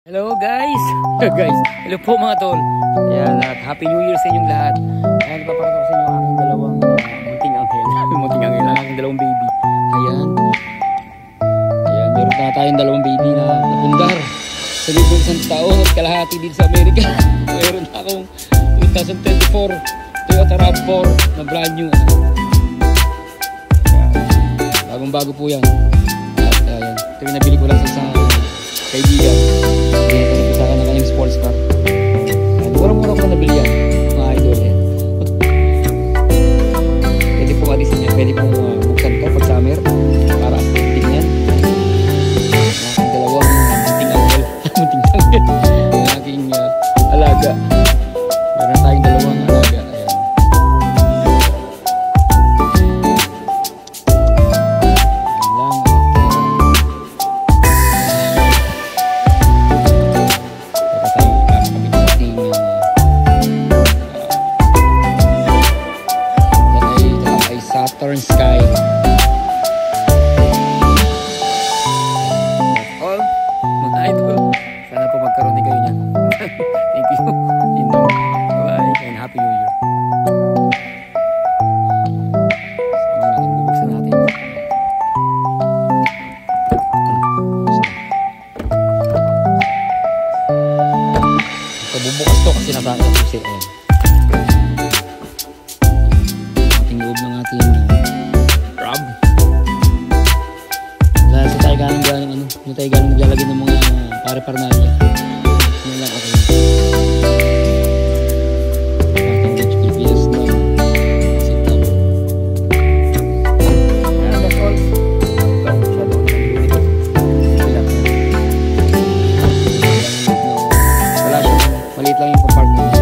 Hello guys! Guys, hello po mga tol. Ayan, at Happy New Year sa inyong lahat. Ayan, papakita ko sa inyo ang aking dalawang munting anghel. Munting anghel, ang aking dalawang baby. Ayan. Ayan, meron na tayong dalawang baby na napundar. Sa loob ng isang taon at kalahati din sa Amerika. Meron na akong 2024 Toyota RAV4 na brand new. Bagong bago po yan. At ayan, ito yung nabili ko lang sa isang kaibigan. Isa ka na kanyang sports car. Mura-mura ko nabili yan, mga idol. Pwede po alisin yan. Pwede po buksan to pag summer para tingnan. Aking dalawang munting anghel. Munting anghel. Aking alaga. Meron tayong dalawang alaga. Ayan. Saturn Sky. All mga idol, sana po magkaroon din kayo niyan. Thank you. Bye and Happy New Year. Bubuksan natin. So, bubukas to kasi nasakit na pusi. Ating loob ng ating RAV. Wala sa tayo galing ano, yung tayo galing naglalagay ng mga pare-parnalya. Yun lang okay. Ating HPPS na signal. Ayan, that's all. Wala siya, maliit lang yung compartment.